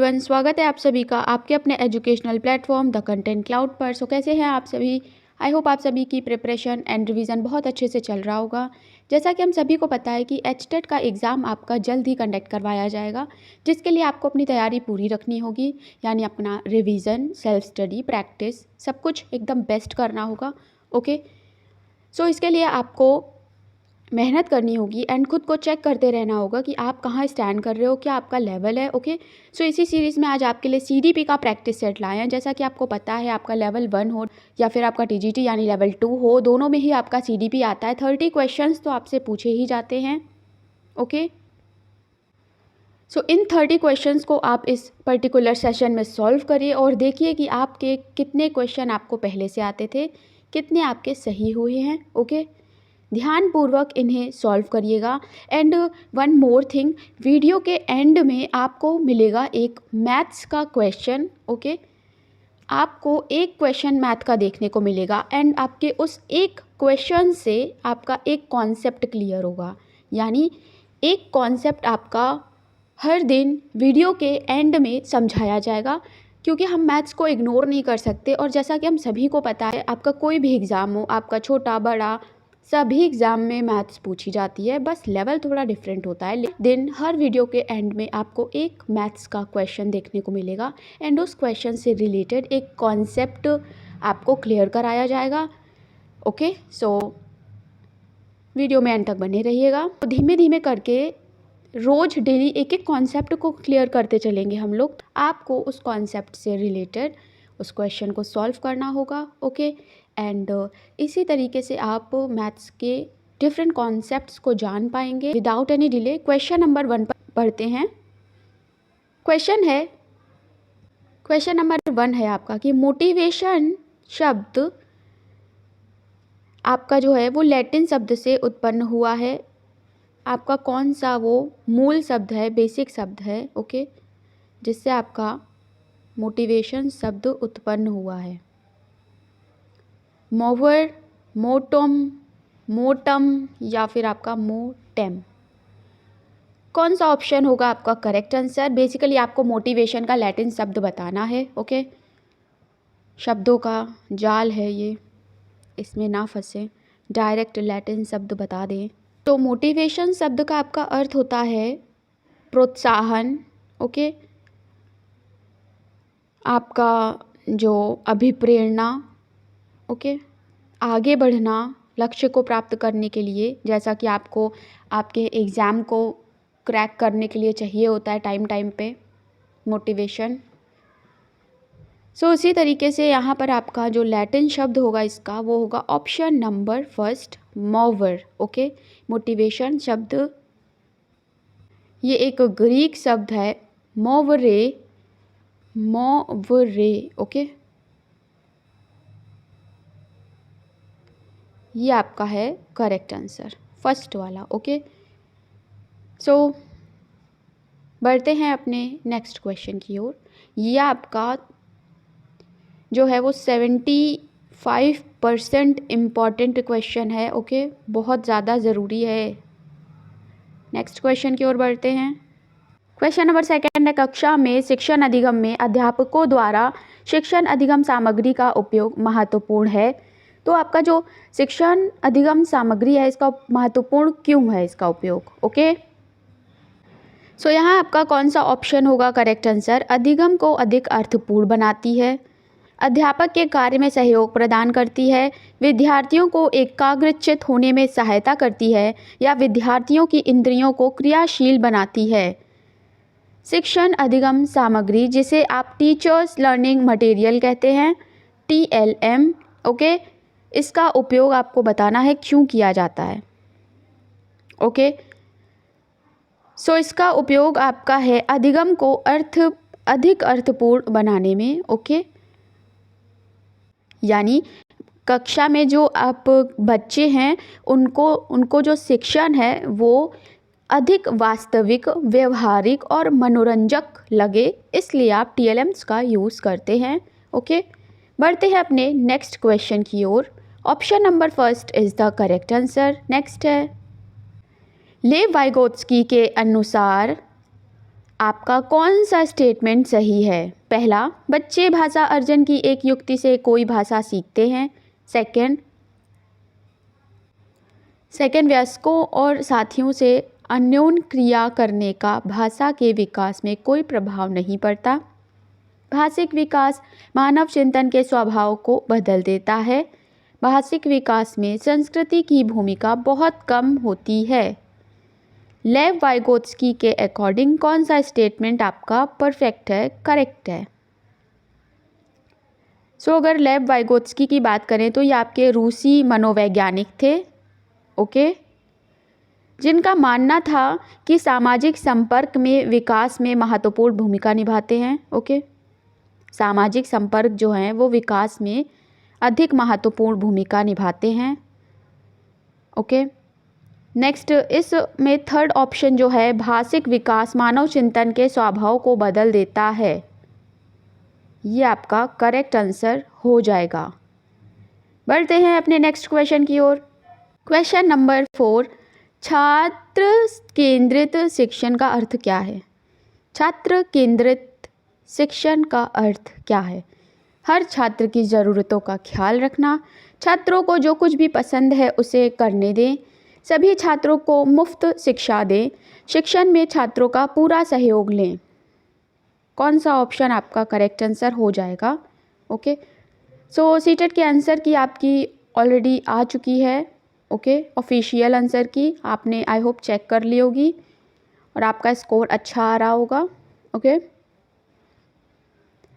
Everyone, स्वागत है आप सभी का आपके अपने educational platform the content cloud पर। सो कैसे हैं आप सभी। आई होप आप सभी की प्रिपरेशन एंड रिवीजन बहुत अच्छे से चल रहा होगा। जैसा कि हम सभी को पता है कि एचटेट का एग्ज़ाम आपका जल्द ही कंडक्ट करवाया जाएगा, जिसके लिए आपको अपनी तैयारी पूरी रखनी होगी। यानी अपना रिवीजन, सेल्फ स्टडी, प्रैक्टिस सब कुछ एकदम बेस्ट करना होगा। ओके, सो इसके लिए आपको मेहनत करनी होगी एंड खुद को चेक करते रहना होगा कि आप कहाँ स्टैंड कर रहे हो, क्या आपका लेवल है। ओके, सो इसी सीरीज़ में आज आपके लिए CDP का प्रैक्टिस सेट लाए हैं। जैसा कि आपको पता है, आपका लेवल 1 हो या फिर आपका TGT यानी लेवल 2 हो, दोनों में ही आपका CDP आता है। 30 क्वेश्चंस तो आपसे पूछे ही जाते हैं। ओके, सो इन 30 क्वेश्चंस को आप इस पर्टिकुलर सेशन में सॉल्व करिए और देखिए कि आपके कितने क्वेश्चन आपको पहले से आते थे, कितने आपके सही हुए हैं। ओके, ध्यानपूर्वक इन्हें सॉल्व करिएगा। And one more thing, video के एंड में आपको मिलेगा एक मैथ्स का क्वेश्चन। ओके, आपको एक क्वेश्चन मैथ का देखने को मिलेगा एंड आपके उस एक क्वेश्चन से आपका एक कॉन्सेप्ट क्लियर होगा। यानी एक कॉन्सेप्ट आपका हर दिन वीडियो के एंड में समझाया जाएगा, क्योंकि हम मैथ्स को इग्नोर नहीं कर सकते। और जैसा कि हम सभी को पता है, आपका कोई भी एग्ज़ाम हो, आपका छोटा बड़ा सभी एग्ज़ाम में मैथ्स पूछी जाती है, बस लेवल थोड़ा डिफरेंट होता है। दिन हर वीडियो के एंड में आपको एक मैथ्स का क्वेश्चन देखने को मिलेगा एंड उस क्वेश्चन से रिलेटेड एक कॉन्सेप्ट आपको क्लियर कराया जाएगा। ओके, सो वीडियो में एंड तक बने रहिएगा। तो धीमे धीमे करके रोज़ डेली एक एक कॉन्सेप्ट को क्लियर करते चलेंगे हम लोग। आपको उस कॉन्सेप्ट से रिलेटेड उस क्वेश्चन को सॉल्व करना होगा। ओके, एंड इसी तरीके से आप मैथ्स के डिफरेंट कॉन्सेप्ट्स को जान पाएंगे without any delay. Question number 1 पर पढ़ते हैं। क्वेश्चन नंबर 1 है आपका कि मोटिवेशन शब्द आपका जो है वो लैटिन शब्द से उत्पन्न हुआ है। आपका कौन सा वो मूल शब्द है, बेसिक शब्द है, ओके, जिससे आपका मोटिवेशन शब्द उत्पन्न हुआ है। मोवर, मोटम, मोटम या फिर आपका मोटेम, कौन सा ऑप्शन होगा आपका करेक्ट आंसर। बेसिकली आपको मोटिवेशन का लैटिन शब्द बताना है। ओके, शब्दों का जाल है ये, इसमें ना फंसे, डायरेक्ट लैटिन शब्द बता दें। तो मोटिवेशन शब्द का आपका अर्थ होता है प्रोत्साहन। ओके, आपका जो अभिप्रेरणा, ओके, आगे बढ़ना लक्ष्य को प्राप्त करने के लिए, जैसा कि आपको आपके एग्ज़ाम को क्रैक करने के लिए चाहिए होता है टाइम पे मोटिवेशन। सो इसी तरीके से यहाँ पर आपका जो लैटिन शब्द होगा इसका, वो होगा option number 1, mower. Okay, motivation शब्द ये एक ग्रीक शब्द है, मोवरे, मोवरे। ओके, ये आपका है करेक्ट आंसर, फर्स्ट वाला। ओके, सो बढ़ते हैं अपने नेक्स्ट क्वेश्चन की ओर। ये आपका जो है वो 75% इम्पॉर्टेंट क्वेश्चन है। ओके, बहुत ज़्यादा ज़रूरी है। नेक्स्ट क्वेश्चन की ओर बढ़ते हैं। क्वेश्चन नंबर 2 है, कक्षा में शिक्षण अधिगम में अध्यापकों द्वारा शिक्षण अधिगम सामग्री का उपयोग महत्वपूर्ण है। तो आपका जो शिक्षण अधिगम सामग्री है, इसका महत्वपूर्ण क्यों है इसका उपयोग। ओके, सो यहाँ आपका कौन सा ऑप्शन होगा करेक्ट आंसर। अधिगम को अधिक अर्थपूर्ण बनाती है, अध्यापक के कार्य में सहयोग प्रदान करती है, विद्यार्थियों को एकाग्रचित्त होने में सहायता करती है, या विद्यार्थियों की इंद्रियों को क्रियाशील बनाती है। शिक्षण अधिगम सामग्री, जिसे आप टीचर्स लर्निंग मटेरियल कहते हैं, TLM। ओके, इसका उपयोग आपको बताना है क्यों किया जाता है। ओके, सो इसका उपयोग आपका है अधिगम को अधिक अर्थपूर्ण बनाने में। ओके, यानी कक्षा में जो आप बच्चे हैं उनको जो शिक्षण है वो अधिक वास्तविक, व्यवहारिक और मनोरंजक लगे, इसलिए आप TLMs का यूज़ करते हैं। ओके, बढ़ते हैं अपने नेक्स्ट क्वेश्चन की ओर। Option number 1 is the correct answer. Next है, लेव वाइगोत्स्की के अनुसार आपका कौन सा स्टेटमेंट सही है? पहला, बच्चे भाषा अर्जन की एक युक्ति से कोई भाषा सीखते हैं। सेकंड, वयस्कों और साथियों से अन्योन क्रिया करने का भाषा के विकास में कोई प्रभाव नहीं पड़ता। भाषिक विकास मानव चिंतन के स्वभाव को बदल देता है। भाषिक विकास में संस्कृति की भूमिका बहुत कम होती है। लेव वाइगोत्स्की के अकॉर्डिंग कौन सा स्टेटमेंट आपका परफेक्ट है, करेक्ट है? अगर लेव वाइगोत्स्की की बात करें तो ये आपके रूसी मनोवैज्ञानिक थे, ओके, जिनका मानना था कि सामाजिक संपर्क में विकास में महत्वपूर्ण भूमिका निभाते हैं। ओके, सामाजिक संपर्क जो हैं वो विकास में अधिक महत्वपूर्ण भूमिका निभाते हैं। ओके, नेक्स्ट, इसमें थर्ड ऑप्शन जो है, भाषिक विकास मानव चिंतन के स्वभाव को बदल देता है, ये आपका करेक्ट आंसर हो जाएगा। बढ़ते हैं अपने नेक्स्ट क्वेश्चन की ओर। क्वेश्चन नंबर 4, छात्र केंद्रित शिक्षण का अर्थ क्या है? छात्र केंद्रित शिक्षण का अर्थ क्या है? हर छात्र की ज़रूरतों का ख्याल रखना, छात्रों को जो कुछ भी पसंद है उसे करने दें, सभी छात्रों को मुफ्त शिक्षा दें, शिक्षण में छात्रों का पूरा सहयोग लें। कौन सा ऑप्शन आपका करेक्ट आंसर हो जाएगा? ओके, सीटेट के आंसर की आपकी ऑलरेडी आ चुकी है। ओके, ऑफिशियल आंसर की आपने आई होप चेक कर ली होगी और आपका स्कोर अच्छा आ रहा होगा। ओके,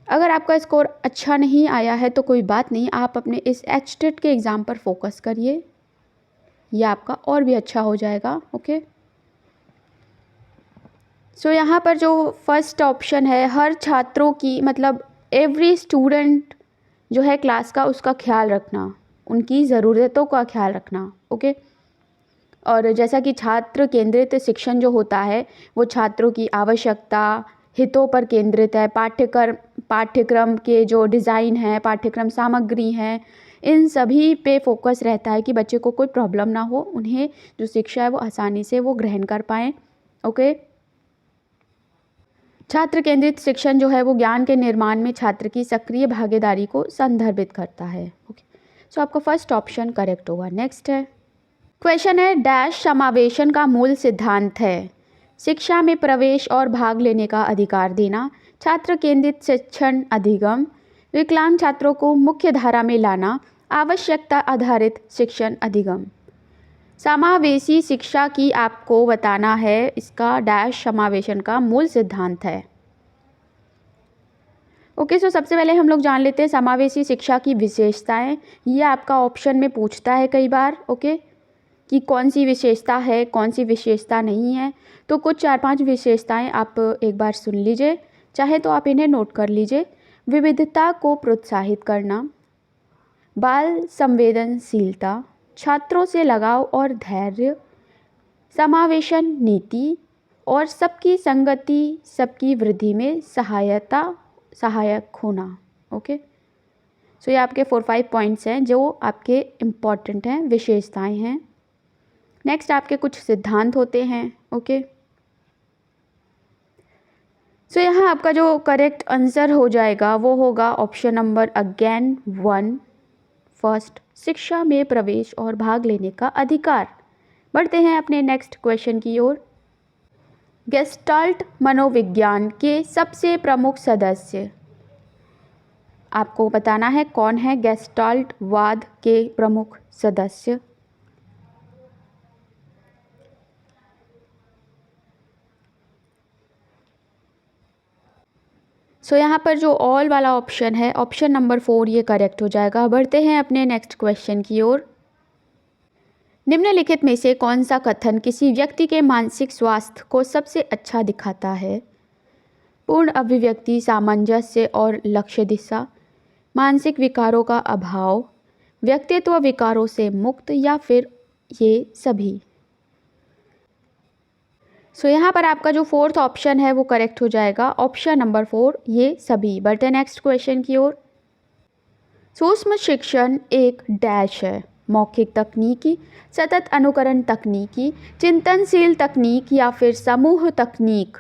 अगर आपका स्कोर अच्छा नहीं आया है तो कोई बात नहीं, आप अपने इस एचटेट के एग्ज़ाम पर फोकस करिए, यह आपका और भी अच्छा हो जाएगा। ओके, यहाँ पर जो फर्स्ट ऑप्शन है, हर छात्रों की मतलब एवरी स्टूडेंट जो है क्लास का, उसका ख्याल रखना, उनकी ज़रूरतों का ख्याल रखना। ओके, और जैसा कि छात्र केंद्रित शिक्षण जो होता है वो छात्रों की आवश्यकता, हितों पर केंद्रित है। पाठ्यक्रम के जो डिज़ाइन है, पाठ्यक्रम सामग्री हैं, इन सभी पे फोकस रहता है कि बच्चे को कोई प्रॉब्लम ना हो, उन्हें जो शिक्षा है वो आसानी से वो ग्रहण कर पाएँ। ओके, छात्र केंद्रित शिक्षण जो है वो ज्ञान के निर्माण में छात्र की सक्रिय भागीदारी को संदर्भित करता है। ओके, आपका फर्स्ट ऑप्शन करेक्ट होगा। नेक्स्ट है, क्वेश्चन है, डैश समावेशन का मूल सिद्धांत है? शिक्षा में प्रवेश और भाग लेने का अधिकार देना, छात्र केंद्रित शिक्षण अधिगम, विकलांग छात्रों को मुख्य धारा में लाना, आवश्यकता आधारित शिक्षण अधिगम। समावेशी शिक्षा की आपको बताना है इसका डैश समावेशन का मूल सिद्धांत है। ओके, सबसे पहले हम लोग जान लेते हैं समावेशी शिक्षा की विशेषताएं। ये आपका ऑप्शन में पूछता है कई बार, ओके, कि कौन सी विशेषता है, कौन सी विशेषता नहीं है। तो कुछ 4-5 विशेषताएं आप एक बार सुन लीजिए, चाहे तो आप इन्हें नोट कर लीजिए। विविधता को प्रोत्साहित करना, बाल संवेदनशीलता, छात्रों से लगाव और धैर्य, समावेशन नीति और सबकी संगति, सबकी वृद्धि में सहायक होना। ओके, ये आपके 4-5 पॉइंट्स हैं जो आपके इम्पॉर्टेंट हैं, विशेषताएं हैं। नेक्स्ट आपके कुछ सिद्धांत होते हैं। ओके, यहाँ आपका जो करेक्ट आंसर हो जाएगा वो होगा ऑप्शन नंबर अगेन 1 फर्स्ट, शिक्षा में प्रवेश और भाग लेने का अधिकार। बढ़ते हैं अपने नेक्स्ट क्वेश्चन की ओर। गेस्टाल्ट मनोविज्ञान के सबसे प्रमुख सदस्य, आपको बताना है कौन है गेस्टाल्ट वाद के प्रमुख सदस्य। यहाँ पर जो ऑल वाला ऑप्शन है, ऑप्शन नंबर 4, ये करेक्ट हो जाएगा। बढ़ते हैं अपने नेक्स्ट क्वेश्चन की ओर। निम्नलिखित में से कौन सा कथन किसी व्यक्ति के मानसिक स्वास्थ्य को सबसे अच्छा दिखाता है? पूर्ण अभिव्यक्ति, सामंजस्य और लक्ष्य दिशा, मानसिक विकारों का अभाव, व्यक्तित्व विकारों से मुक्त, या फिर ये सभी। यहाँ पर आपका जो 4th ऑप्शन है वो करेक्ट हो जाएगा, ऑप्शन नंबर 4, ये सभी। बढ़ते नेक्स्ट क्वेश्चन की ओर। सूक्ष्म शिक्षण एक डैश है? मौखिक तकनीकी, सतत अनुकरण तकनीकी, चिंतनशील तकनीक, या फिर समूह तकनीक।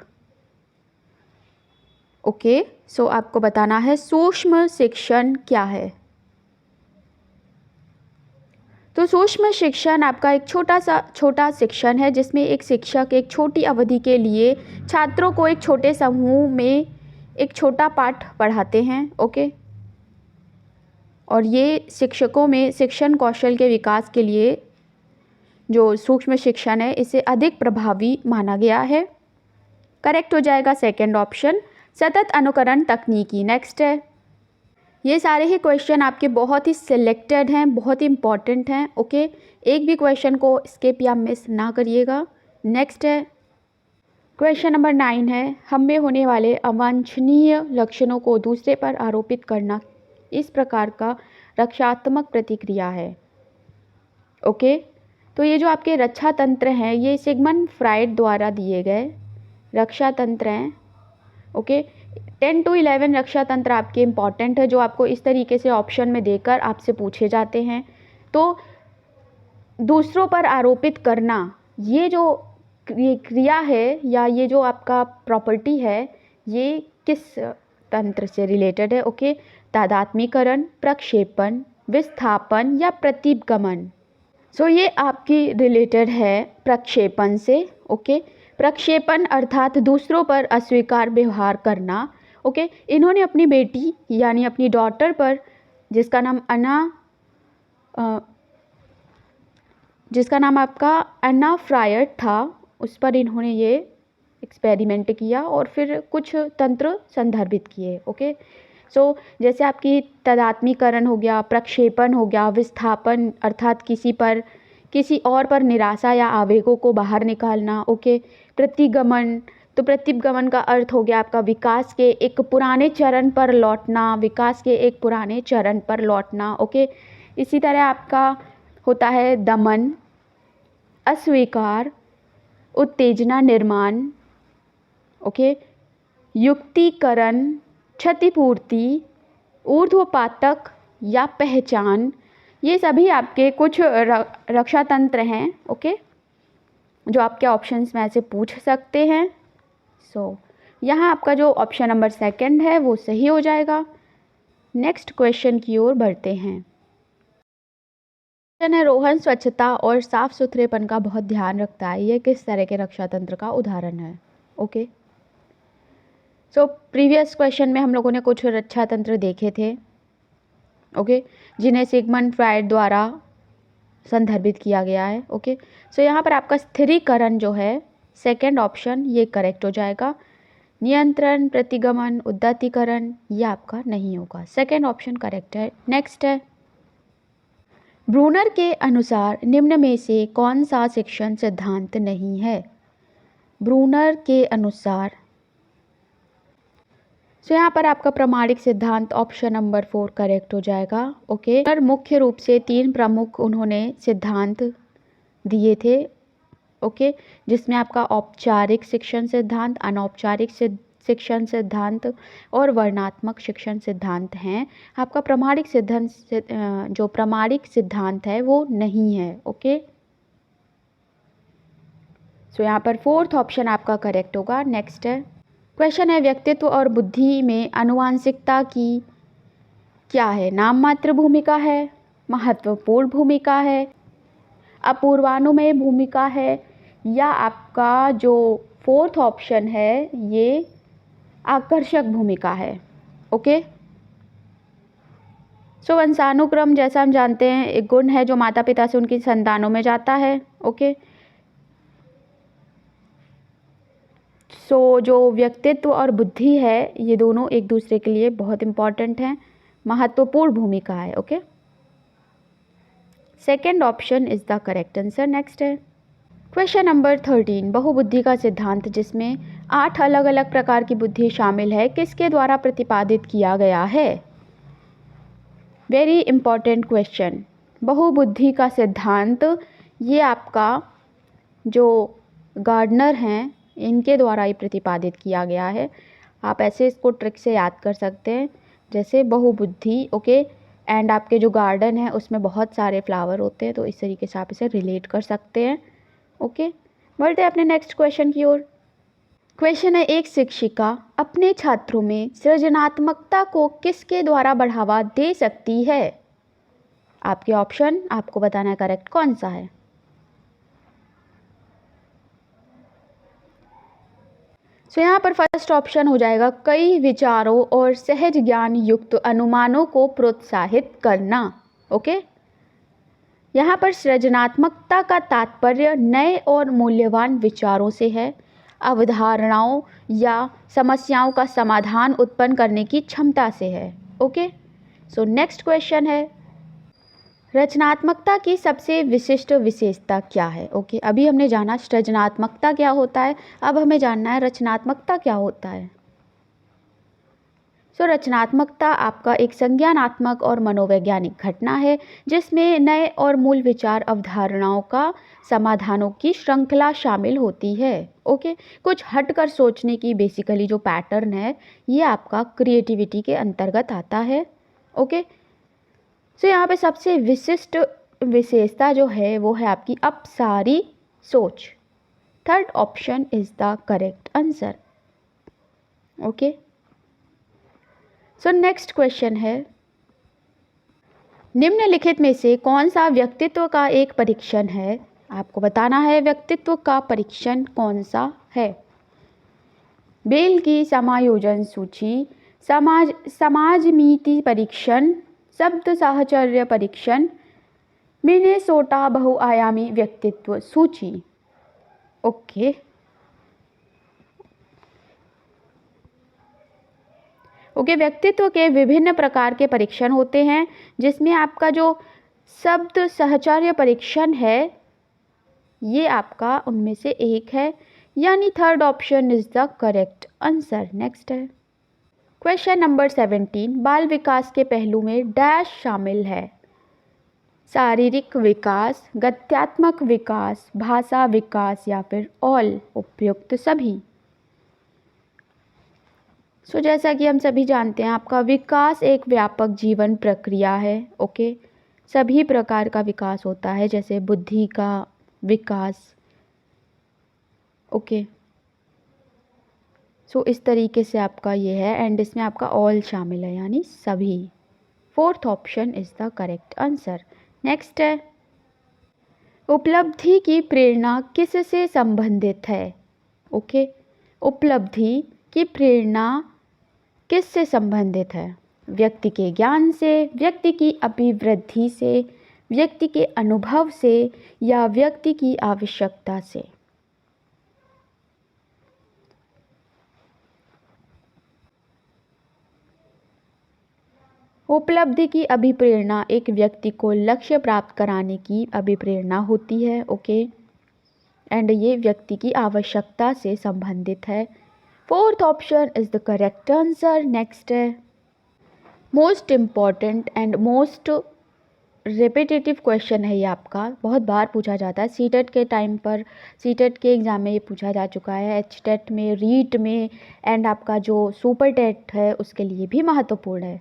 ओके, सो आपको बताना है सूक्ष्म शिक्षण क्या है। तो सूक्ष्म शिक्षण आपका एक छोटा शिक्षण है जिसमें एक शिक्षक एक छोटी अवधि के लिए छात्रों को एक छोटे समूह में एक छोटा पाठ पढ़ाते हैं। ओके, और ये शिक्षकों में शिक्षण कौशल के विकास के लिए जो सूक्ष्म शिक्षण है इसे अधिक प्रभावी माना गया है। करेक्ट हो जाएगा सेकंड ऑप्शन, सतत अनुकरण तकनीकी। नेक्स्ट है, ये सारे ही क्वेश्चन आपके बहुत ही सिलेक्टेड हैं, बहुत ही इंपॉर्टेंट हैं। ओके, एक भी क्वेश्चन को स्किप या मिस ना करिएगा। नेक्स्ट है, क्वेश्चन नंबर 9 है, हम में होने वाले अवांछनीय लक्षणों को दूसरे पर आरोपित करना इस प्रकार का रक्षात्मक प्रतिक्रिया है। ओके, तो ये जो आपके रक्षा तंत्र हैं ये सिगमंड फ्राइड द्वारा दिए गए रक्षा तंत्र हैं। ओके, 10 to 11 रक्षा तंत्र आपके इम्पॉर्टेंट है जो आपको इस तरीके से ऑप्शन में देकर आपसे पूछे जाते हैं। तो दूसरों पर आरोपित करना ये जो क्रिया है या ये जो आपका प्रॉपर्टी है ये किस तंत्र से रिलेटेड है। ओके, तादात्म्यकरण, प्रक्षेपण, विस्थापन या प्रतिगमन। सो ये आपकी रिलेटेड है प्रक्षेपण से। ओके, प्रक्षेपण अर्थात दूसरों पर अस्वीकार व्यवहार करना। ओके, इन्होंने अपनी बेटी यानी अपनी डॉटर पर जिसका नाम आपका अन्ना फ्रायड था उस पर इन्होंने ये एक्सपेरिमेंट किया और फिर कुछ तंत्र संदर्भित किए। ओके, सो जैसे आपकी तादात्म्यकरण हो गया, प्रक्षेपण हो गया, विस्थापन अर्थात किसी और पर निराशा या आवेगों को बाहर निकालना। ओके, प्रतिगमन, तो प्रतिगमन का अर्थ हो गया आपका विकास के एक पुराने चरण पर लौटना। ओके, इसी तरह आपका होता है दमन, अस्वीकार, उत्तेजना निर्माण। ओके, युक्तिकरण, क्षतिपूर्ति, ऊर्ध्वपातक या पहचान, ये सभी आपके कुछ रक्षा तंत्र हैं। ओके, जो आपके ऑप्शंस में से पूछ सकते हैं। सो यहाँ आपका जो ऑप्शन नंबर 2 है वो सही हो जाएगा। नेक्स्ट क्वेश्चन की ओर बढ़ते हैं। क्वेश्चन है, रोहन स्वच्छता और साफ सुथरेपन का बहुत ध्यान रखता है, यह किस तरह के रक्षा तंत्र का उदाहरण है। ओके, सो प्रीवियस क्वेश्चन में हम लोगों ने कुछ रक्षा तंत्र देखे थे। ओके, जिन्हें सिगमंड फ्रायड द्वारा संदर्भित किया गया है। ओके, सो यहाँ पर आपका स्थिरीकरण जो है सेकंड ऑप्शन ये करेक्ट हो जाएगा। नियंत्रण, प्रतिगमन, उद्यतीकरण ये आपका नहीं होगा, सेकंड ऑप्शन करेक्ट है। नेक्स्ट है, ब्रूनर के अनुसार निम्न में से कौन सा शिक्षण सिद्धांत नहीं है। ब्रूनर के अनुसार, सो यहाँ पर आपका प्रामाणिक सिद्धांत ऑप्शन नंबर 4 करेक्ट हो जाएगा। ओके, पर मुख्य रूप से 3 प्रमुख उन्होंने सिद्धांत दिए थे। ओके, जिसमें आपका औपचारिक शिक्षण सिद्धांत, अनौपचारिक शिक्षण सिद्धांत और वर्णनात्मक शिक्षण सिद्धांत हैं। आपका प्रामाणिक सिद्धांत है वो नहीं है। ओके, सो यहाँ पर 4th ऑप्शन आपका करेक्ट होगा। नेक्स्ट है, क्वेश्चन है, व्यक्तित्व और बुद्धि में आनुवांशिकता की क्या है। नाम मात्र भूमिका है, महत्वपूर्ण भूमिका है, अपूर्वानुमेय भूमिका है, या आपका जो 4th ऑप्शन है ये आकर्षक भूमिका है। ओके, सो वंशानुक्रम जैसा हम जानते हैं एक गुण है जो माता पिता से उनकी संतानों में जाता है। ओके, सो जो व्यक्तित्व और बुद्धि है ये दोनों एक दूसरे के लिए बहुत इंपॉर्टेंट हैं, महत्वपूर्ण भूमिका है। Okay, second option is the correct answer. Next है, क्वेश्चन नंबर 13, बहुबुद्धि का सिद्धांत जिसमें 8 अलग अलग प्रकार की बुद्धि शामिल है किसके द्वारा प्रतिपादित किया गया है। Very important question. बहुबुद्धि का सिद्धांत ये आपका जो गार्डनर हैं इनके द्वारा ही प्रतिपादित किया गया है। आप ऐसे इसको ट्रिक से याद कर सकते हैं जैसे बहुबुद्धि। ओके, एंड आपके जो गार्डन है उसमें बहुत सारे फ्लावर होते हैं, तो इस तरीके से आप इसे रिलेट कर सकते हैं। ओके, बढ़ते हैं अपने नेक्स्ट क्वेश्चन की ओर। क्वेश्चन है, एक शिक्षिका अपने छात्रों में सृजनात्मकता को किसके द्वारा बढ़ावा दे सकती है? आपके ऑप्शन, आपको बताना है करेक्ट कौन सा है। सो यहाँ पर फर्स्ट ऑप्शन हो जाएगा कई विचारों और सहज ज्ञान युक्त अनुमानों को प्रोत्साहित करना। ओके, यहाँ पर सृजनात्मकता का तात्पर्य नए और मूल्यवान विचारों से है, अवधारणाओं या समस्याओं का समाधान उत्पन्न करने की क्षमता से है। ओके, सो नेक्स्ट क्वेश्चन है, रचनात्मकता की सबसे विशिष्ट विशेषता क्या है? ओके, अभी हमने जाना सृजनात्मकता क्या होता है, अब हमें जानना है रचनात्मकता क्या होता है। सो रचनात्मकता आपका एक संज्ञानात्मक और मनोवैज्ञानिक घटना है जिसमें नए और मूल विचार, अवधारणाओं का समाधानों की श्रृंखला शामिल होती है। ओके, कुछ हटकर सोचने की बेसिकली जो पैटर्न है ये आपका क्रिएटिविटी के अंतर्गत आता है। ओके, सो यहाँ पे सबसे विशिष्ट विशेषता जो है वो है आपकी अपसारी सोच। Third option is the correct answer. Okay, so next question है, निम्नलिखित में से कौन सा व्यक्तित्व का एक परीक्षण है? आपको बताना है व्यक्तित्व का परीक्षण कौन सा है। बेल की समायोजन सूची, समाजमिति परीक्षण, शब्द साहचर्य परीक्षण, मिनेसोटा बहुआयामी व्यक्तित्व सूची। ओके, व्यक्तित्व के विभिन्न प्रकार के परीक्षण होते हैं जिसमें आपका जो शब्द साहचर्य परीक्षण है ये आपका उनमें से एक है, यानी third option is the correct answer. Next है क्वेश्चन नंबर 17, बाल विकास के पहलू में डैश शामिल है? शारीरिक विकास, गत्यात्मक विकास, भाषा विकास या फिर ऑल, उपयुक्त सभी। सो जैसा कि हम सभी जानते हैं आपका विकास एक व्यापक जीवन प्रक्रिया है। ओके, सभी प्रकार का विकास होता है जैसे बुद्धि का विकास। ओके, सो इस तरीके से आपका ये है एंड इसमें आपका ऑल शामिल है यानी सभी। Fourth option is the correct answer. Next है, उपलब्धि की प्रेरणा किससे संबंधित है? ओके, उपलब्धि की प्रेरणा किससे संबंधित है? व्यक्ति के ज्ञान से, व्यक्ति की अभिवृद्धि से, व्यक्ति के अनुभव से या व्यक्ति की आवश्यकता से? उपलब्धि की अभिप्रेरणा एक व्यक्ति को लक्ष्य प्राप्त कराने की अभिप्रेरणा होती है। ओके, एंड ये व्यक्ति की आवश्यकता से संबंधित है। Fourth option is the correct answer. Next है, most important and most repetitive question है ये आपका, बहुत बार पूछा जाता है सीटेट के टाइम पर, सीटेट के एग्ज़ाम में ये पूछा जा चुका है, एचटेट में, रीट में एंड आपका जो सुपर टेट है उसके लिए भी महत्वपूर्ण है।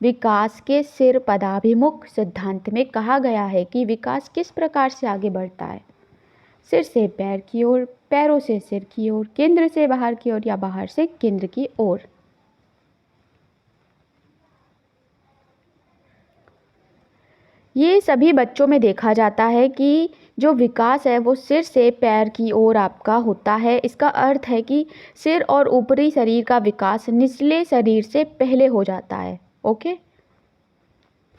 विकास के सिर पदाभिमुख सिद्धांत में कहा गया है कि विकास किस प्रकार से आगे बढ़ता है? सिर से पैर की ओर, पैरों से सिर की ओर, केंद्र से बाहर की ओर या बाहर से केंद्र की ओर? ये सभी बच्चों में देखा जाता है कि जो विकास है वो सिर से पैर की ओर आपका होता है। इसका अर्थ है कि सिर और ऊपरी शरीर का विकास निचले शरीर से पहले हो जाता है। Okay,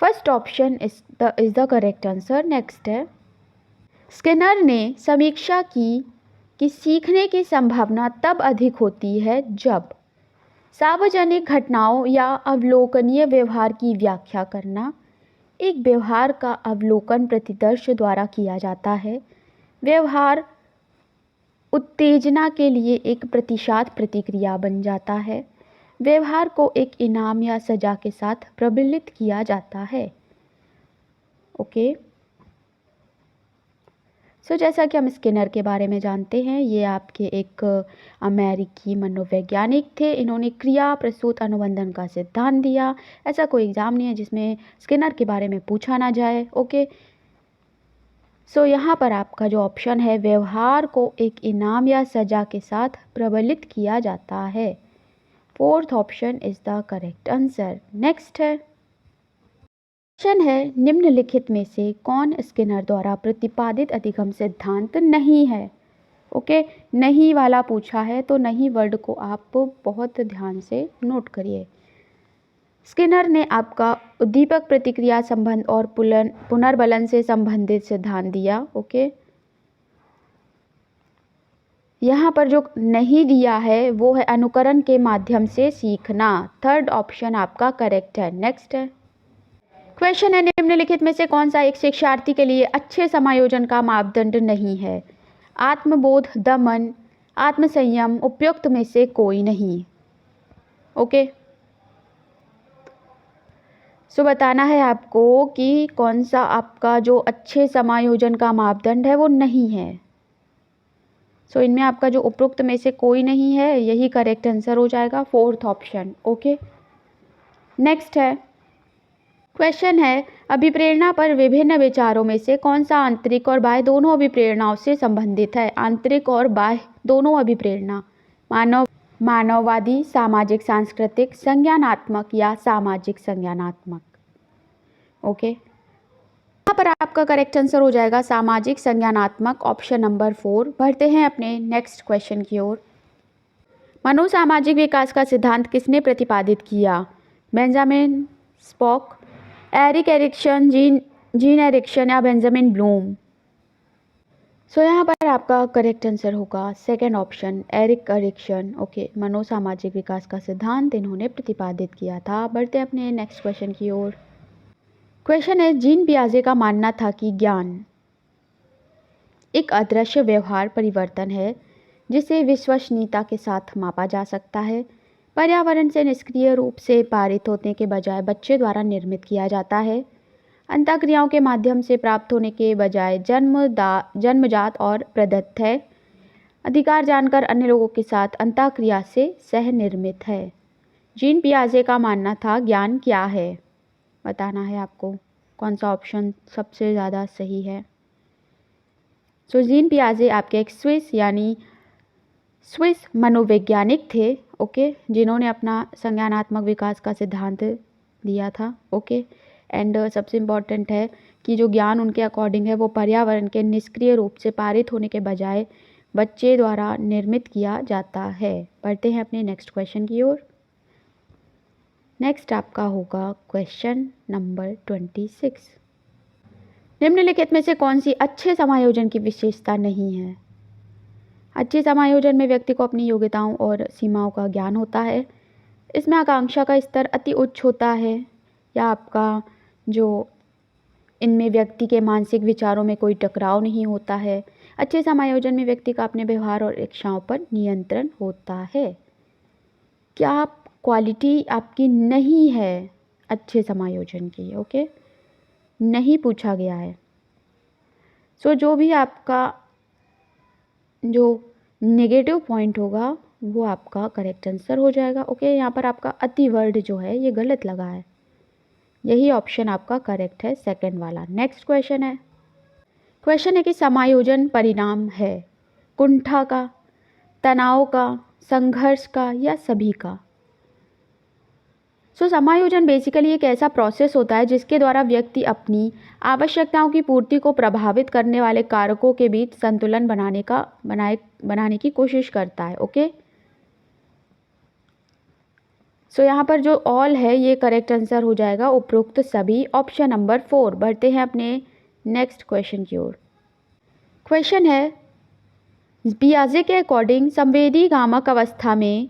first option is the correct answer. Next है, स्किनर ने समीक्षा की कि सीखने की संभावना तब अधिक होती है जब सार्वजनिक घटनाओं या अवलोकनीय व्यवहार की व्याख्या करना, एक व्यवहार का अवलोकन प्रतिदर्श द्वारा किया जाता है, व्यवहार उत्तेजना के लिए एक प्रतिसाद प्रतिक्रिया बन जाता है, व्यवहार को एक इनाम या सजा के साथ प्रबलित किया जाता है। ओके, सो जैसा कि हम स्किनर के बारे में जानते हैं, ये आपके एक अमेरिकी मनोवैज्ञानिक थे। इन्होंने क्रिया प्रसूत अनुबंधन का सिद्धांत दिया। ऐसा कोई एग्ज़ाम नहीं है जिसमें स्किनर के बारे में पूछा ना जाए। ओके, सो यहाँ पर आपका जो ऑप्शन है, व्यवहार को एक इनाम या सजा के साथ प्रबलित किया जाता है। Fourth option is the correct answer. Next है क्वेश्चन है, निम्नलिखित में से कौन स्किनर द्वारा प्रतिपादित अधिगम सिद्धांत नहीं है। ओके, नहीं वाला पूछा है तो नहीं वर्ड को आप बहुत ध्यान से नोट करिए। स्किनर ने आपका उद्दीपक प्रतिक्रिया संबंध और पुनर्बलन से संबंधित सिद्धांत दिया। ओके, यहाँ पर जो नहीं दिया है वो है अनुकरण के माध्यम से सीखना। थर्ड ऑप्शन आपका करेक्ट है। नेक्स्ट है क्वेश्चन है, निम्नलिखित में से कौन सा एक शिक्षार्थी के लिए अच्छे समायोजन का मापदंड नहीं है। आत्मबोध, दमन, आत्मसंयम, उपयुक्त में से कोई नहीं। ओके, सो बताना है आपको कि कौन सा आपका जो अच्छे समायोजन का मापदंड है वो नहीं है। सो इनमें आपका जो उपयुक्त में से कोई नहीं है, यही करेक्ट आंसर हो जाएगा, फोर्थ ऑप्शन। ओके, नेक्स्ट है क्वेश्चन है, अभिप्रेरणा पर विभिन्न विचारों में से कौन सा आंतरिक और बाह्य दोनों अभिप्रेरणाओं से संबंधित है। आंतरिक और बाह्य दोनों अभिप्रेरणा, मानववादी, सामाजिक सांस्कृतिक, संज्ञानात्मक या सामाजिक संज्ञानात्मक। ओके, यहाँ पर आपका करेक्ट आंसर हो जाएगा सामाजिक संज्ञानात्मक, ऑप्शन नंबर 4। बढ़ते हैं अपने नेक्स्ट क्वेश्चन की ओर। मनोसामाजिक विकास का सिद्धांत किसने प्रतिपादित किया। Benjamin Spock, Erik Erikson, Jean Erikson या बेंजामिन ब्लूम। सो यहाँ पर आपका करेक्ट आंसर होगा second option, Erik Erikson. Okay, मनोसामाजिक विकास का सिद्धांत इन्होंने प्रतिपादित किया था। बढ़ते हैं अपने नेक्स्ट क्वेश्चन की ओर। क्वेश्चन है, जीन पियाजे का मानना था कि ज्ञान एक अदृश्य व्यवहार परिवर्तन है जिसे विश्वसनीयता के साथ मापा जा सकता है। पर्यावरण से निष्क्रिय रूप से पारित होने के बजाय बच्चे द्वारा निर्मित किया जाता है। अंतःक्रियाओं के माध्यम से प्राप्त होने के बजाय जन्मजात और प्रदत्त है। अधिकार जानकर अन्य लोगों के साथ अंतःक्रिया से सह निर्मित है। जीन पियाजे का मानना था ज्ञान क्या है। बताना है आपको कौन सा ऑप्शन सबसे ज़्यादा सही है। सो जीन पियाजे आपके एक स्विस मनोवैज्ञानिक थे। ओके, जिन्होंने अपना संज्ञानात्मक विकास का सिद्धांत दिया था। ओके, एंड सबसे इम्पॉर्टेंट है कि जो ज्ञान उनके अकॉर्डिंग है वो पर्यावरण के निष्क्रिय रूप से पारित होने के बजाय बच्चे द्वारा निर्मित किया जाता है। बढ़ते हैं अपने नेक्स्ट क्वेश्चन की ओर। नेक्स्ट आपका होगा क्वेश्चन नंबर 26। निम्नलिखित में से कौन सी अच्छे समायोजन की विशेषता नहीं है। अच्छे समायोजन में व्यक्ति को अपनी योग्यताओं और सीमाओं का ज्ञान होता है। इसमें आकांक्षा का स्तर अति उच्च होता है, या आपका जो इनमें व्यक्ति के मानसिक विचारों में कोई टकराव नहीं होता है। अच्छे समायोजन में व्यक्ति का अपने व्यवहार और इच्छाओं पर नियंत्रण होता है। क्या क्वालिटी आपकी नहीं है अच्छे समायोजन की। ओके, नहीं पूछा गया है। सो जो भी आपका जो नेगेटिव पॉइंट होगा वो आपका करेक्ट आंसर हो जाएगा। ओके, यहाँ पर आपका अति वर्ड जो है ये गलत लगा है, यही ऑप्शन आपका करेक्ट है, सेकंड वाला। नेक्स्ट क्वेश्चन है कि समायोजन परिणाम है कुंठा का, तनाव का, संघर्ष का या सभी का। सो समायोजन बेसिकली एक ऐसा प्रोसेस होता है जिसके द्वारा व्यक्ति अपनी आवश्यकताओं की पूर्ति को प्रभावित करने वाले कारकों के बीच संतुलन बनाने की कोशिश करता है। ओके, सो यहाँ पर जो ऑल है ये करेक्ट आंसर हो जाएगा उपरोक्त सभी, ऑप्शन नंबर 4। बढ़ते हैं अपने नेक्स्ट क्वेश्चन की ओर। क्वेश्चन है, पियाजे के अकॉर्डिंग संवेदी गामक अवस्था में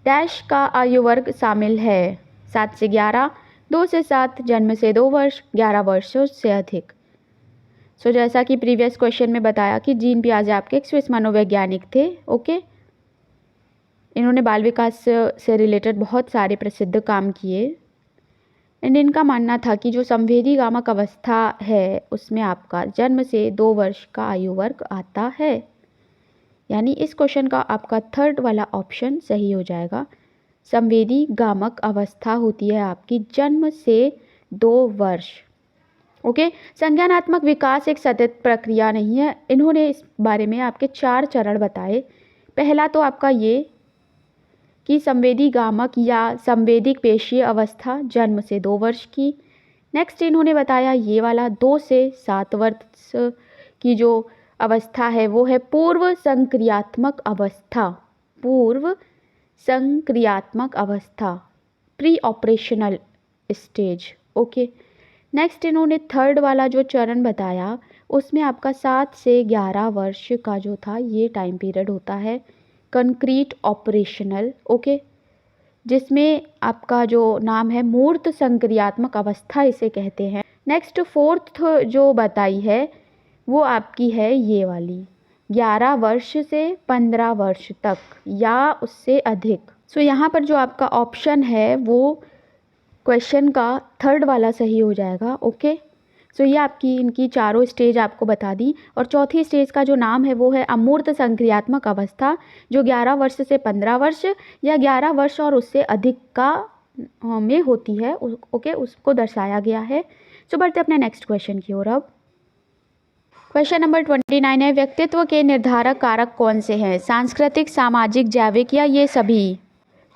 डैश का आयु वर्ग शामिल है। 7 से 11, 2 से 7, जन्म से 2 वर्ष, 11 वर्षों से अधिक। सो जैसा कि प्रीवियस क्वेश्चन में बताया कि जीन पियाजे आपके एक स्विस मनोवैज्ञानिक थे। ओके, इन्होंने बाल विकास से रिलेटेड बहुत सारे प्रसिद्ध काम किए एंड इनका मानना था कि जो संवेदी गामक अवस्था है उसमें आपका जन्म से 2 वर्ष का आयु वर्ग आता है। यानी इस क्वेश्चन का आपका थर्ड वाला ऑप्शन सही हो जाएगा। संवेदी गामक अवस्था होती है आपकी जन्म से 2 वर्ष। ओके, संज्ञानात्मक विकास एक सतत प्रक्रिया नहीं है। इन्होंने इस बारे में आपके 4 चरण बताए। पहला तो आपका ये कि संवेदी गामक या संवेदिक पेशीय अवस्था जन्म से 2 वर्ष की। नेक्स्ट इन्होंने बताया ये वाला 2 से 7 वर्ष की जो अवस्था है वो है पूर्व संक्रियात्मक अवस्था। पूर्व संक्रियात्मक अवस्था, pre operational stage. Okay, next इन्होंने थर्ड वाला जो चरण बताया उसमें आपका 7 से 11 वर्ष का जो था ये टाइम पीरियड होता है कंक्रीट ऑपरेशनल। ओके, जिसमें आपका जो नाम है मूर्त संक्रियात्मक अवस्था इसे कहते हैं। नेक्स्ट फोर्थ जो बताई है वो आपकी है ये वाली 11 वर्ष से 15 वर्ष तक या उससे अधिक। सो यहाँ पर जो आपका ऑप्शन है वो क्वेश्चन का थर्ड वाला सही हो जाएगा। ओके, सो ये आपकी इनकी चारों स्टेज आपको बता दी। और चौथी स्टेज का जो नाम है वो है अमूर्त संक्रियात्मक अवस्था, जो 11 वर्ष से 15 वर्ष या 11 वर्ष और उससे अधिक का में होती है। ओके, उसको दर्शाया गया है। सो बढ़ते अपने नेक्स्ट क्वेश्चन की ओर। अब क्वेश्चन नंबर 29 है, व्यक्तित्व के निर्धारक कारक कौन से हैं? सांस्कृतिक, सामाजिक, जैविक या ये सभी?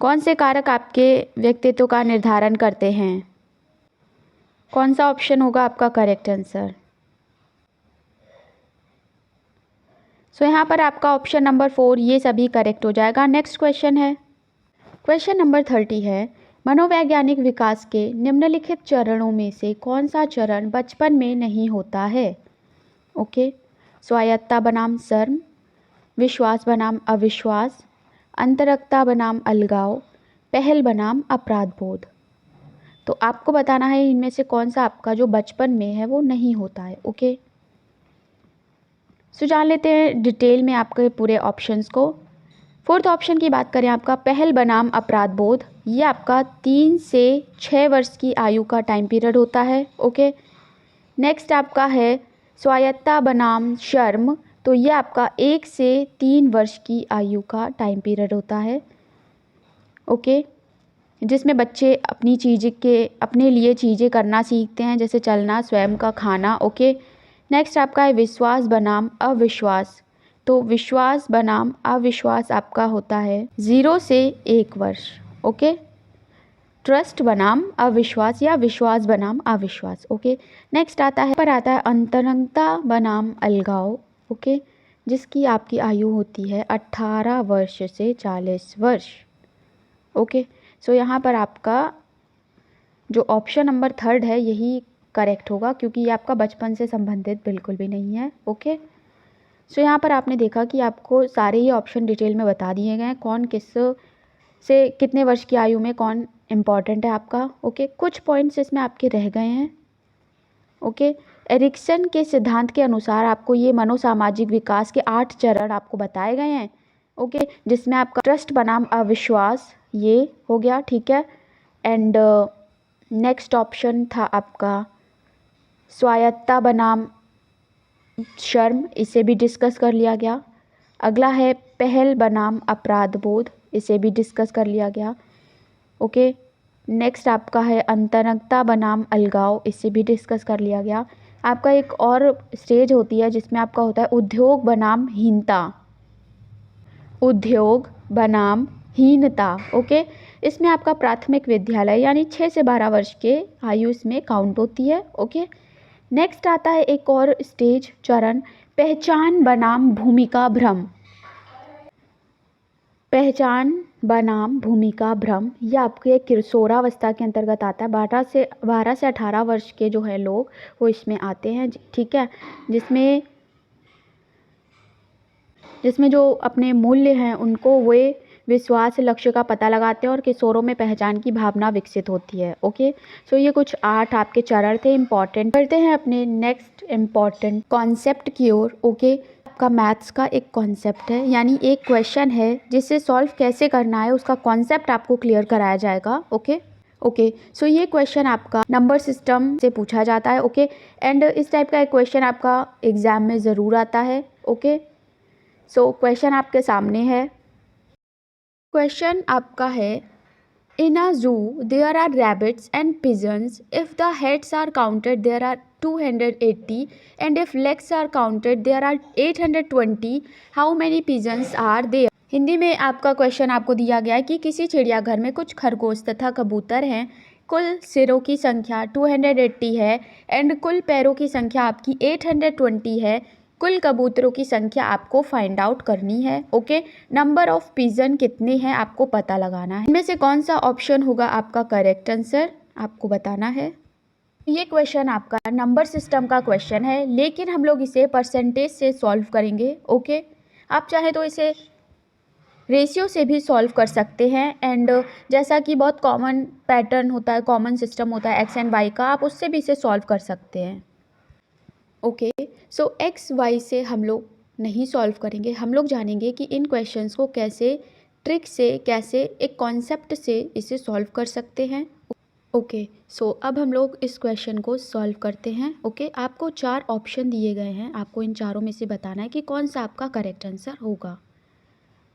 कौन से कारक आपके व्यक्तित्व का निर्धारण करते हैं? कौन सा ऑप्शन होगा आपका करेक्ट आंसर? सो यहाँ पर आपका ऑप्शन नंबर 4 ये सभी करेक्ट हो जाएगा। नेक्स्ट क्वेश्चन है, क्वेश्चन नंबर 30 है, मनोवैज्ञानिक विकास के निम्नलिखित चरणों में से कौन सा चरण बचपन में नहीं होता है? ओके, स्वायत्तता बनाम शर्म, विश्वास बनाम अविश्वास, अंतरंगता बनाम अलगाव, पहल बनाम अपराध बोध। तो आपको बताना है इनमें से कौन सा आपका जो बचपन में है वो नहीं होता है। ओके, सो जान लेते हैं डिटेल में आपके पूरे ऑप्शंस को। फोर्थ ऑप्शन की बात करें, आपका पहल बनाम अपराध बोध, ये आपका 3 से 6 वर्ष की आयु का टाइम पीरियड होता है। ओके, नेक्स्ट आपका है स्वायत्तता बनाम शर्म, तो ये आपका 1 से 3 वर्ष की आयु का टाइम पीरियड होता है। ओके, जिसमें बच्चे अपने लिए चीज़ें करना सीखते हैं, जैसे चलना, स्वयं का खाना। ओके, नेक्स्ट आपका है विश्वास बनाम अविश्वास, तो विश्वास बनाम अविश्वास आपका होता है 0 से 1 वर्ष। ओके, ट्रस्ट बनाम अविश्वास या विश्वास बनाम अविश्वास। ओके, नेक्स्ट आता है अंतरंगता बनाम अलगाव। ओके, जिसकी आपकी आयु होती है 18 वर्ष से 40 वर्ष। ओके, सो यहाँ पर आपका जो ऑप्शन नंबर 3 है यही करेक्ट होगा, क्योंकि ये आपका बचपन से संबंधित बिल्कुल भी नहीं है। ओके, सो यहाँ पर आपने देखा कि आपको सारे ही ऑप्शन डिटेल में बता दिए गए हैं, कौन किस से कितने वर्ष की आयु में कौन इम्पॉर्टेंट है आपका। ओके, कुछ पॉइंट्स इसमें आपके रह गए हैं। ओके, एरिक्सन के सिद्धांत के अनुसार आपको ये मनोसामाजिक विकास के 8 चरण आपको बताए गए हैं। ओके, जिसमें आपका ट्रस्ट बनाम अविश्वास ये हो गया, ठीक है। एंड नेक्स्ट ऑप्शन था आपका स्वायत्तता बनाम शर्म, इसे भी डिस्कस कर लिया गया। अगला है पहल बनाम अपराध बोध, इसे भी डिस्कस कर लिया गया। ओके, नेक्स्ट आपका है अंतरंगता बनाम अलगाव, इसे भी डिस्कस कर लिया गया। आपका एक और स्टेज होती है जिसमें आपका होता है उद्योग बनाम हीनता, उद्योग बनाम हीनता। ओके, इसमें आपका प्राथमिक विद्यालय यानी 6 से 12 वर्ष के आयु इसमें काउंट होती है। ओके, नेक्स्ट आता है एक और स्टेज चरण पहचान बनाम भूमिका भ्रम, पहचान बनाम भूमिका भ्रम, यह आपके किशोरावस्था के अंतर्गत आता है। 12 से 18 वर्ष के जो है लोग वो इसमें आते हैं, ठीक है। जिसमें जो अपने मूल्य हैं उनको वे विश्वास लक्ष्य का पता लगाते हैं और किशोरों में पहचान की भावना विकसित होती है। ओके, सो ये कुछ 8 आपके चरण थे इम्पॉर्टेंट। करते हैं अपने नेक्स्ट इम्पॉर्टेंट कॉन्सेप्ट की ओर। ओके, आपका मैथ्स का एक कॉन्सेप्ट है, यानी एक क्वेश्चन है जिसे सॉल्व कैसे करना है उसका कॉन्सेप्ट आपको क्लियर कराया जाएगा। ओके, सो ये क्वेश्चन आपका नंबर सिस्टम से पूछा जाता है। ओके, एंड इस टाइप का एक क्वेश्चन आपका एग्जाम में ज़रूर आता है। ओके, सो क्वेश्चन आपके सामने है। क्वेश्चन आपका है In a zoo, there are rabbits and pigeons. If the heads are counted, there are 280, and if legs are counted, there are 820. How many pigeons are there? Hindi में आपका question आपको दिया गया है कि किसी चिड़ियाघर में कुछ खरगोश तथा कबूतर हैं, कुल सिरों की संख्या 280 है एंड कुल पैरों की संख्या आपकी 820 है। कुल कबूतरों की संख्या आपको फाइंड आउट करनी है। ओके, नंबर ऑफ पिजन कितने हैं आपको पता लगाना है। इनमें से कौन सा ऑप्शन होगा आपका करेक्ट आंसर आपको बताना है। ये क्वेश्चन आपका नंबर सिस्टम का क्वेश्चन है, लेकिन हम लोग इसे परसेंटेज से सॉल्व करेंगे। ओके, आप चाहे तो इसे रेशियो से भी सॉल्व कर सकते हैं एंड जैसा कि बहुत कॉमन पैटर्न होता है, कॉमन सिस्टम होता है एक्स एंड वाई का, आप उससे भी इसे सॉल्व कर सकते हैं। ओके, सो एक्स वाई से हम लोग नहीं सॉल्व करेंगे, हम लोग जानेंगे कि इन क्वेश्चंस को कैसे ट्रिक से, कैसे एक कॉन्सेप्ट से इसे सॉल्व कर सकते हैं। ओके, सो अब हम लोग इस क्वेश्चन को सॉल्व करते हैं। ओके, आपको 4 ऑप्शन दिए गए हैं, आपको इन चारों में से बताना है कि कौन सा आपका करेक्ट आंसर होगा।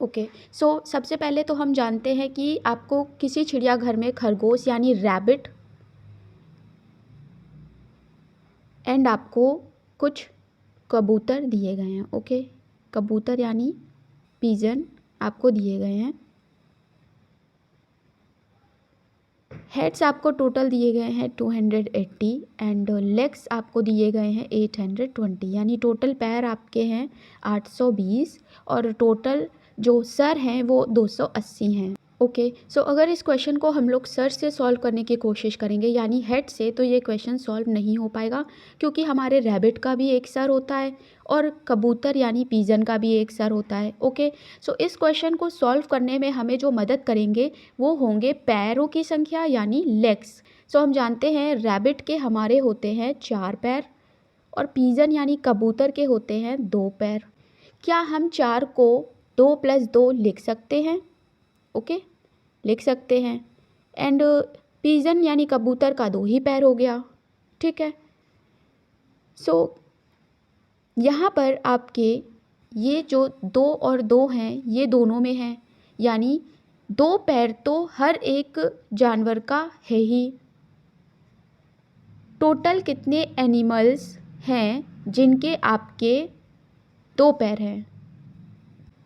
ओके, सो सबसे पहले तो हम जानते हैं कि आपको किसी चिड़ियाघर में खरगोश यानी रैबिट एंड आपको कुछ कबूतर दिए गए हैं। ओके, कबूतर यानी पिजन आपको दिए गए हैं। हेड्स आपको टोटल दिए गए हैं 280 एंड लेग्स आपको दिए गए हैं 820, यानी टोटल पैर आपके हैं 820 और टोटल जो सर हैं वो 280 हैं। ओके, सो अगर इस क्वेश्चन को हम लोग सर से सॉल्व करने की कोशिश करेंगे यानी हेड से, तो ये क्वेश्चन सॉल्व नहीं हो पाएगा, क्योंकि हमारे रैबिट का भी एक सर होता है और कबूतर यानी पिजन का भी एक सर होता है। ओके, सो इस क्वेश्चन को सॉल्व करने में हमें जो मदद करेंगे वो होंगे पैरों की संख्या यानी लेग्स। सो हम जानते हैं रैबिट के हमारे होते हैं 4 पैर और पिजन यानी कबूतर के होते हैं 2 पैर। क्या हम 4 को 2 + 2 लिख सकते हैं? ओके, लिख सकते हैं एंड पिजन यानी कबूतर का 2 ही पैर हो गया। ठीक है, सो यहाँ पर आपके ये जो 2 और 2 हैं ये दोनों में हैं, यानी 2 पैर तो हर एक जानवर का है ही। टोटल कितने एनिमल्स हैं जिनके आपके 2 पैर हैं?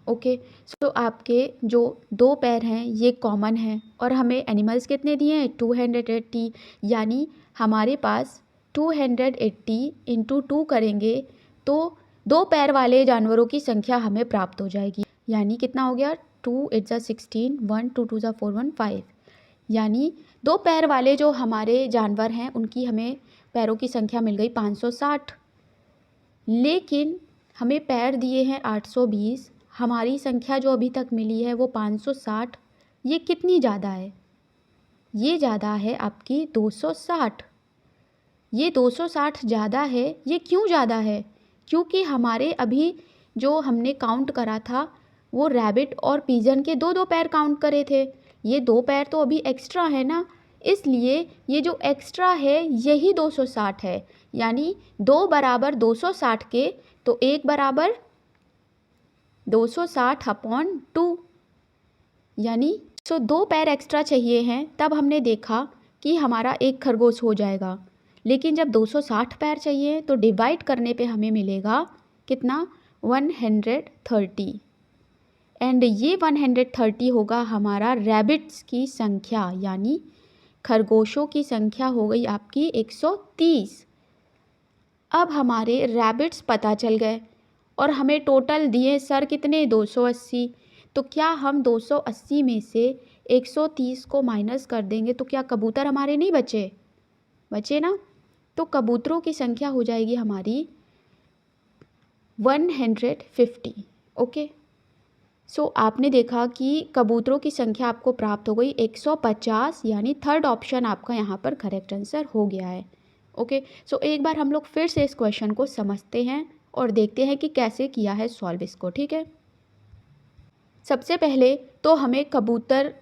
ओके, सो आपके जो 2 पैर हैं ये कॉमन हैं और हमें एनिमल्स कितने दिए हैं 280, यानी हमारे पास 280 × 2 करेंगे तो 2 पैर वाले जानवरों की संख्या हमें प्राप्त हो जाएगी। यानी कितना हो गया 2 × 8 = 16, 1 2 2 = 4 1 5, यानी 2 पैर वाले जो हमारे जानवर हैं उनकी हमें पैरों की संख्या मिल गई 560। लेकिन हमें पैर दिए हैं 820, हमारी संख्या जो अभी तक मिली है वो 560। ये कितनी ज़्यादा है? ये ज़्यादा है आपकी 260। ये 260 ज़्यादा है। ये क्यों ज़्यादा है? क्योंकि हमारे अभी जो हमने काउंट करा था वो रैबिट और पिजन के 2 2 पैर काउंट करे थे। ये 2 पैर तो अभी एक्स्ट्रा है ना, इसलिए ये जो एक्स्ट्रा है यही 260 है। यानी 2 = 260 के, तो 1 = 260/2, यानी 2 पैर एक्स्ट्रा चाहिए हैं। तब हमने देखा कि हमारा एक खरगोश हो जाएगा, लेकिन जब 260 पैर चाहिए तो डिवाइड करने पे हमें मिलेगा कितना 130, एंड ये 130 होगा हमारा रैबिट्स की संख्या, यानी खरगोशों की संख्या हो गई आपकी 130। अब हमारे रैबिट्स पता चल गए और हमें टोटल दिए सर कितने 280, तो क्या हम 280 में से 130 को माइनस कर देंगे तो क्या कबूतर हमारे नहीं बचे ना? तो कबूतरों की संख्या हो जाएगी हमारी 150। ओके, सो आपने देखा कि कबूतरों की संख्या आपको प्राप्त हो गई 150, यानी थर्ड ऑप्शन आपका यहाँ पर करेक्ट आंसर हो गया है। ओके, सो एक बार हम लोग फिर से इस क्वेश्चन को समझते हैं और देखते हैं कि कैसे किया है सॉल्व इसको। ठीक है, सबसे पहले तो हमें कबूतर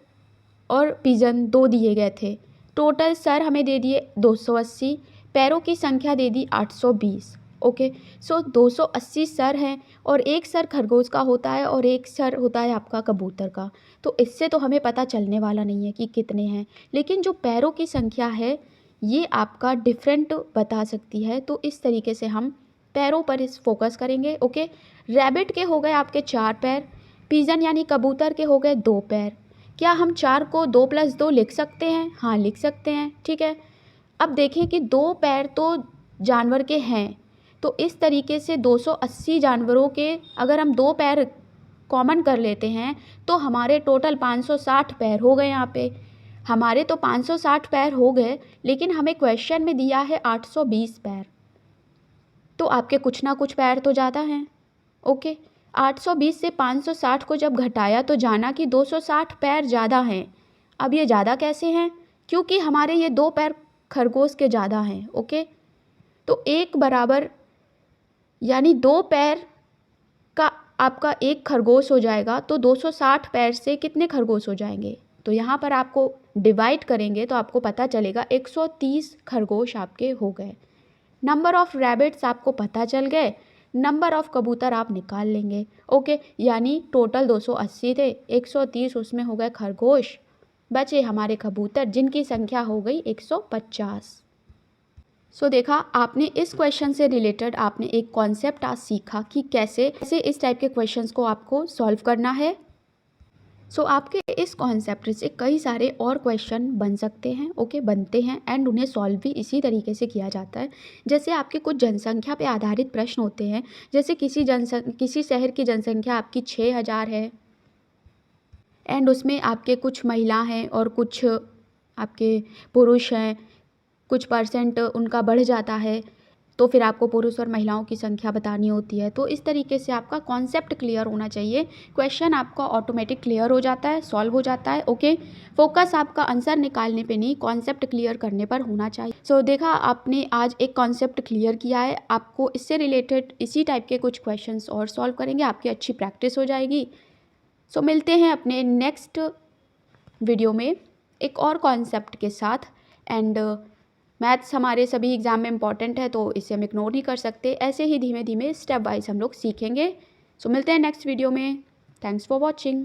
और पिजन 2 दिए गए थे। टोटल सर हमें दे दिए 280, पैरों की संख्या दे दी 820। ओके। सो 280 सर हैं और एक सर खरगोश का होता है और एक सर होता है आपका कबूतर का। तो इससे तो हमें पता चलने वाला नहीं है कि कितने हैं, लेकिन जो पैरों की संख्या है ये आपका डिफरेंट बता सकती है। तो इस तरीके से हम पैरों पर इस फोकस करेंगे। ओके, रैबिट के हो गए आपके 4 पैर, पिजन यानी कबूतर के हो गए 2 पैर। क्या हम 4 को 2 + 2 लिख सकते हैं? हाँ, लिख सकते हैं। ठीक है, अब देखें कि 2 पैर तो जानवर के हैं, तो इस तरीके से 280 जानवरों के अगर हम 2 पैर कॉमन कर लेते हैं तो हमारे टोटल 560 पैर हो गए। यहाँ पे हमारे तो 560 पैर हो गए, लेकिन हमें क्वेश्चन में दिया है 820 पैर, तो आपके कुछ ना कुछ पैर तो ज़्यादा हैं। ओके, 820 से 560 को जब घटाया तो जाना कि 260 पैर ज़्यादा हैं। अब ये ज़्यादा कैसे हैं? क्योंकि हमारे ये 2 पैर खरगोश के ज़्यादा हैं। ओके, तो एक बराबर यानी 2 पैर का आपका एक खरगोश हो जाएगा, तो 260 पैर से कितने खरगोश हो जाएंगे? तो यहाँ पर आपको डिवाइड करेंगे तो आपको पता चलेगा 130 खरगोश आपके हो गए। नंबर ऑफ़ रैबिट्स आपको पता चल गए, नंबर ऑफ़ कबूतर आप निकाल लेंगे। ओके, यानी टोटल 280 थे, 130 उसमें हो गए खरगोश, बचे हमारे कबूतर जिनकी संख्या हो गई 150। सो देखा आपने, इस क्वेश्चन से रिलेटेड आपने एक कॉन्सेप्ट आज सीखा कि कैसे इस टाइप के क्वेश्चंस को आपको सॉल्व करना है। सो आपके इस कॉन्सेप्ट से कई सारे और क्वेश्चन बन सकते हैं। ओके, बनते हैं एंड उन्हें सॉल्व भी इसी तरीके से किया जाता है। जैसे आपके कुछ जनसंख्या पे आधारित प्रश्न होते हैं, जैसे किसी शहर की जनसंख्या आपकी 6000 है एंड उसमें आपके कुछ महिला हैं और कुछ आपके पुरुष हैं, कुछ परसेंट उनका बढ़ जाता है, तो फिर आपको पुरुष और महिलाओं की संख्या बतानी होती है। तो इस तरीके से आपका कॉन्सेप्ट क्लियर होना चाहिए, क्वेश्चन आपका ऑटोमेटिक क्लियर हो जाता है, सॉल्व हो जाता है। ओके, फोकस आपका आंसर निकालने पे नहीं, कॉन्सेप्ट क्लियर करने पर होना चाहिए। सो देखा आपने आज एक कॉन्सेप्ट क्लियर किया है, आपको इससे रिलेटेड इसी टाइप के कुछ क्वेश्चंस और सॉल्व करेंगे, आपकी अच्छी प्रैक्टिस हो जाएगी। सो मिलते हैं अपने नेक्स्ट वीडियो में एक और कॉन्सेप्ट के साथ। एंड मैथ्स हमारे सभी एग्ज़ाम में इंपॉर्टेंट है, तो इसे हम इग्नोर नहीं कर सकते। ऐसे ही धीमे धीमे स्टेप वाइज हम लोग सीखेंगे। सो मिलते हैं नेक्स्ट वीडियो में। Thanks for watching.